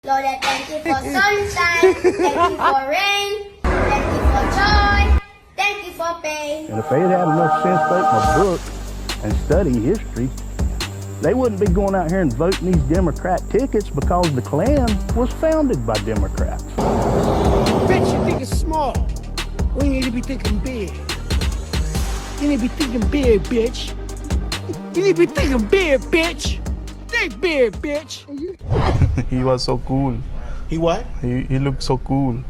Lord, thank you for sunshine, thank you for rain, thank you for joy, thank you for pain. And if they had had enough sense to open a book and study history, they wouldn't be going out here and voting these Democrat tickets because the Klan was founded by Democrats. Bitch, you think it's small. We need to be thinking big. You need to be thinking big, bitch. You need to be thinking big, bitch. Think big, bitch. He was so cool. He what? He looked so cool.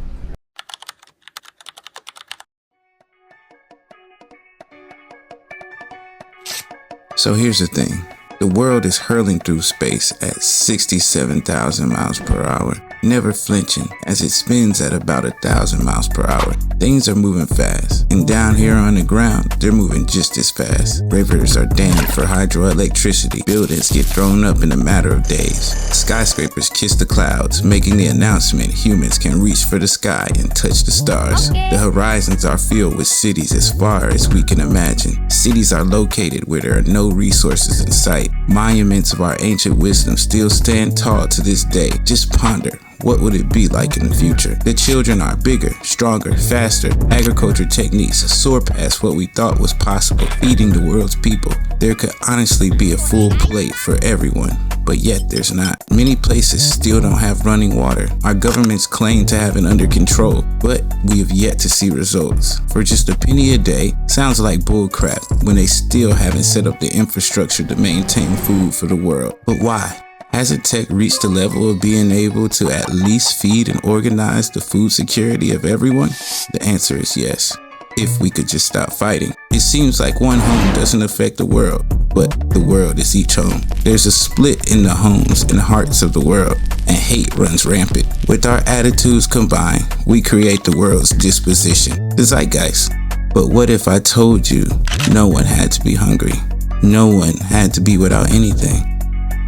So here's the thing. The world is hurling through space at 67,000 miles per hour, never flinching as it spins at about 1,000 miles per hour. Things are moving fast, and down here on the ground, they're moving just as fast. Rivers are dammed for hydroelectricity. Buildings get thrown up in a matter of days. Skyscrapers kiss the clouds, making the announcement humans can reach for the sky and touch the stars. The horizons are filled with cities as far as we can imagine. Cities are located where there are no resources in sight. Monuments of our ancient wisdom still stand tall to this day. Just ponder, what would it be like in the future? The children are bigger, stronger, faster. Agriculture techniques soar past what we thought was possible, feeding the world's people. There could honestly be a full plate for everyone, but yet there's not. Many places still don't have running water. Our governments claim to have it under control, but we have yet to see results. For just a penny a day, sounds like bullcrap when they still haven't set up the infrastructure to maintain food for the world. But why? Hasn't tech reached the level of being able to at least feed and organize the food security of everyone? The answer is yes, if we could just stop fighting. It seems like one home doesn't affect the world, but the world is each home. There's a split in the homes and hearts of the world, and hate runs rampant. With our attitudes combined, we create the world's disposition, the zeitgeist. But what if I told you no one had to be hungry? No one had to be without anything.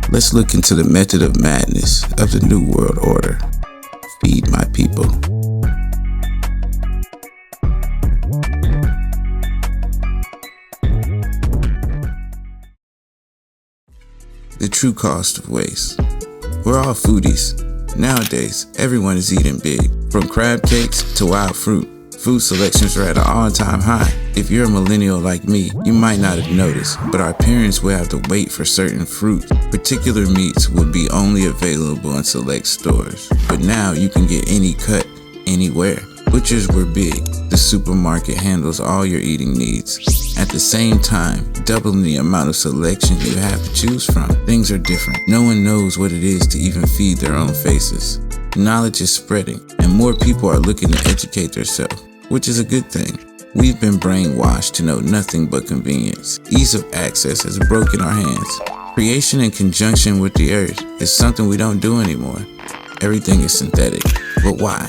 Let's look into the method of madness of the New World Order. Feed my people. The true cost of waste. We're all foodies. Nowadays, everyone is eating big. From crab cakes to wild fruit, food selections are at an all-time high. If you're a millennial like me, you might not have noticed, but our parents would have to wait for certain fruits. Particular meats would be only available in select stores. But now you can get any cut, anywhere. Butchers were big. The supermarket handles all your eating needs. At the same time, doubling the amount of selection you have to choose from. Things are different. No one knows what it is to even feed their own faces. Knowledge is spreading, and more people are looking to educate themselves, which is a good thing. We've been brainwashed to know nothing but convenience. Ease of access has broken our hands. Creation in conjunction with the earth is something we don't do anymore. Everything is synthetic. But why?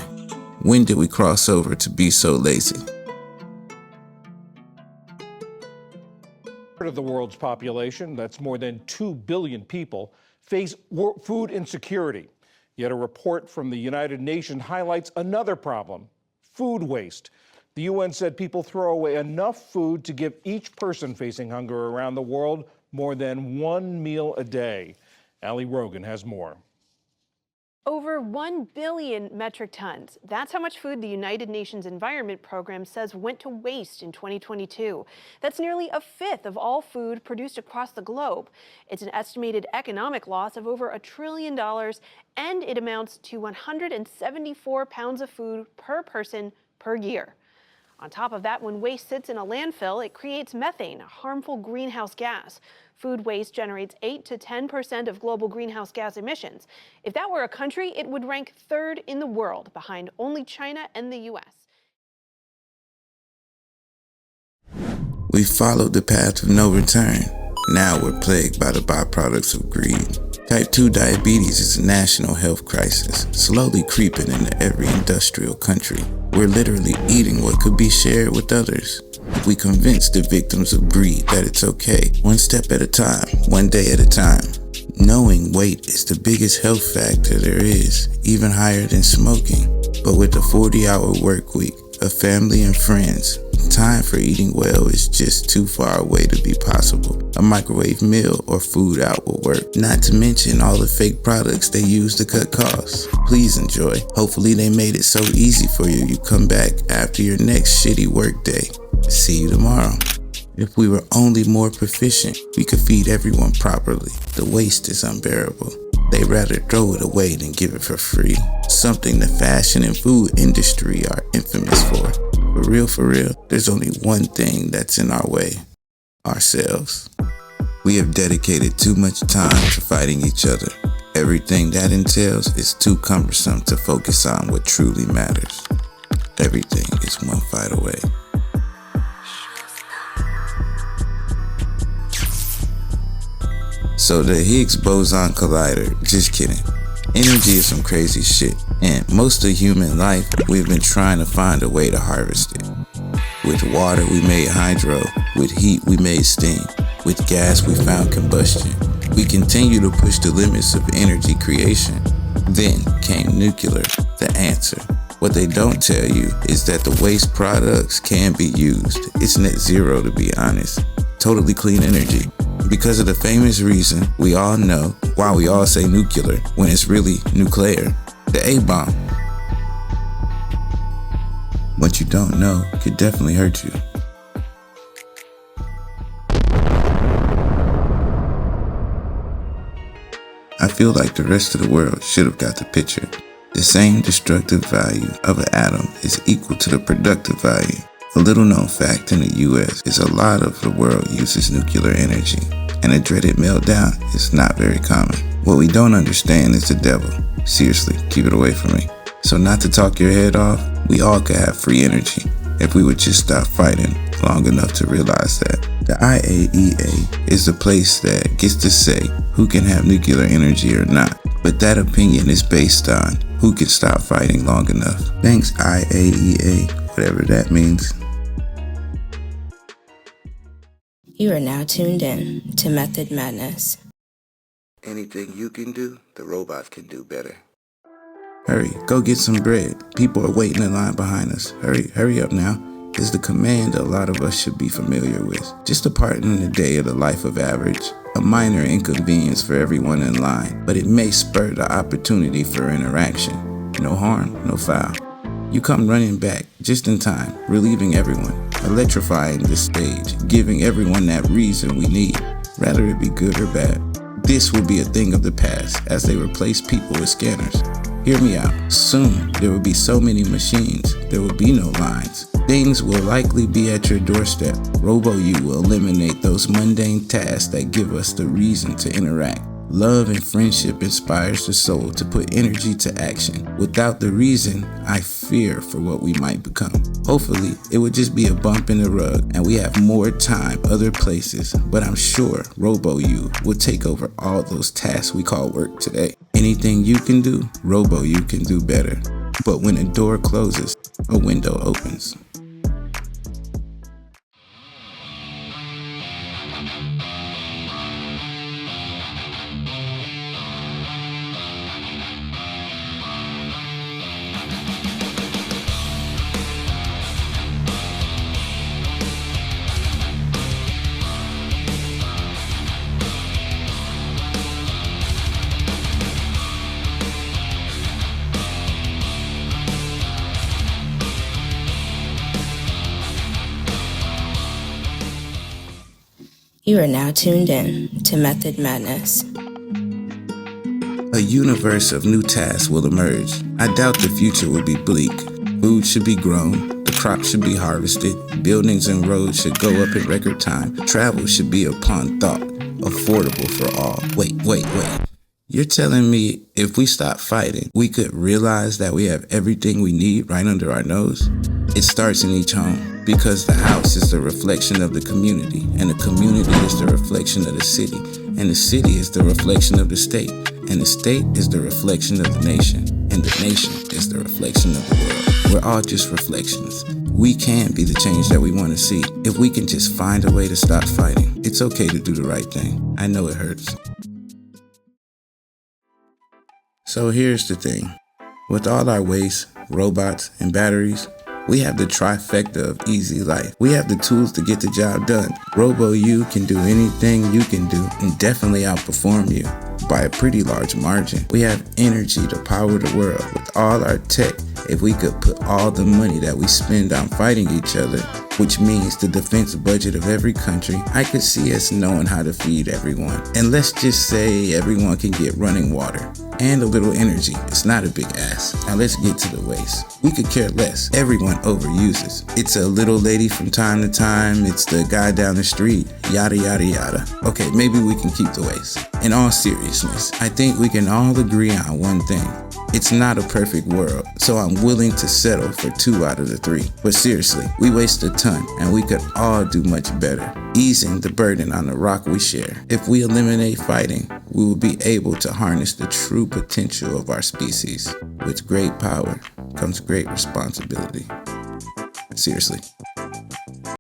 When did we cross over to be so lazy? Of the world's population, that's more than 2 billion people, face food insecurity. Yet a report from the United Nations highlights another problem: food waste. The UN said people throw away enough food to give each person facing hunger around the world more than one meal a day. Ali Rogan has more. Over 1 billion metric tons. That's how much food the United Nations Environment Program says went to waste in 2022. That's nearly a fifth of all food produced across the globe. It's an estimated economic loss of over $1 trillion, and it amounts to 174 pounds of food per person per year. On top of that, when waste sits in a landfill, it creates methane, a harmful greenhouse gas. Food waste generates 8 to 10% of global greenhouse gas emissions. If that were a country, it would rank third in the world, behind only China and the U.S. We followed the path of no return. Now we're plagued by the byproducts of greed. Type 2 diabetes is a national health crisis, slowly creeping into every industrial country. We're literally eating what could be shared with others. We convince the victims of greed that it's okay, one step at a time, one day at a time. Knowing weight is the biggest health factor there is, even higher than smoking. But with a 40-hour work week, a family and friends, time for eating well is just too far away to be possible. A microwave meal or food out will work, not to mention all the fake products they use to cut costs. Please enjoy. Hopefully they made it so easy for you you come back after your next shitty work day. See you tomorrow. If we were only more proficient, we could feed everyone properly. The waste is unbearable. They'd rather throw it away than give it for free. Something the fashion and food industry are infamous for. For real, there's only one thing that's in our way. Ourselves. We have dedicated too much time to fighting each other. Everything that entails is too cumbersome to focus on what truly matters. Everything is one fight away. So the Higgs boson collider, just kidding. Energy is some crazy shit, and most of human life, we've been trying to find a way to harvest it. With water, we made hydro. With heat, we made steam. With gas, we found combustion. We continue to push the limits of energy creation. Then came nuclear, the answer. What they don't tell you is that the waste products can be used. It's net zero, to be honest. Totally clean energy. Because of the famous reason we all know why we all say nuclear when it's really nuclear, the A-bomb. What you don't know could definitely hurt you. I feel like the rest of the world should have got the picture. The same destructive value of an atom is equal to the productive value. A little known fact in the US is a lot of the world uses nuclear energy, and a dreaded meltdown is not very common. What we don't understand is the devil. Seriously, keep it away from me. So not to talk your head off, we all could have free energy if we would just stop fighting long enough to realize that. The IAEA is the place that gets to say who can have nuclear energy or not, but that opinion is based on who can stop fighting long enough. Thanks IAEA, whatever that means. You are now tuned in to Method Madness. Anything you can do, the robots can do better. Hurry, go get some bread. People are waiting in line behind us. Hurry up now. Is the command a lot of us should be familiar with. Just a part in the day of the life of average. A minor inconvenience for everyone in line, but it may spur the opportunity for interaction. No harm, no foul. You come running back just in time, relieving everyone, electrifying the stage, giving everyone that reason we need, rather it be good or bad. This will be a thing of the past as they replace people with scanners. Hear me out. Soon, there will be so many machines, there will be no lines. Things will likely be at your doorstep. Robo-U will eliminate those mundane tasks that give us the reason to interact. Love and friendship inspires the soul to put energy to action. Without the reason, I fear for what we might become. Hopefully, it would just be a bump in the rug and we have more time other places, but I'm sure Robo-U will take over all those tasks we call work today. Anything you can do, Robo-U can do better. But when a door closes, a window opens. You are now tuned in to Method Madness. A universe of new tasks will emerge. I doubt the future will be bleak. Food should be grown, the crops should be harvested, buildings and roads should go up in record time, travel should be upon thought, affordable for all. Wait. You're telling me if we stop fighting, we could realize that we have everything we need right under our nose? It starts in each home, because the house is the reflection of the community, and the community is the reflection of the city, and the city is the reflection of the state, and the state is the reflection of the nation, and the nation is the reflection of the world. We're all just reflections. We can be the change that we want to see if we can just find a way to stop fighting. It's okay to do the right thing. I know it hurts. So here's the thing. With all our waste, robots, and batteries, We have the trifecta of easy life. We have the tools to get the job done. Robo-you can do anything you can do and definitely outperform you by a pretty large margin. We have energy to power the world with all our tech. If we could put all the money that we spend on fighting each other, which means the defense budget of every country, I could see us knowing how to feed everyone. And let's just say everyone can get running water and a little energy. It's not a big ask. Now let's get to the waste. We could care less. Everyone overuses. It's a little lady from time to time. It's the guy down the street. Yada, yada, yada. Okay, maybe we can keep the waste. In all seriousness, I think we can all agree on one thing. It's not a perfect world, so I'm willing to settle for 2 out of the 3. But seriously, we waste a ton, and we could all do much better, easing the burden on the rock we share. If we eliminate fighting, we will be able to harness the true potential of our species. With great power comes great responsibility. Seriously.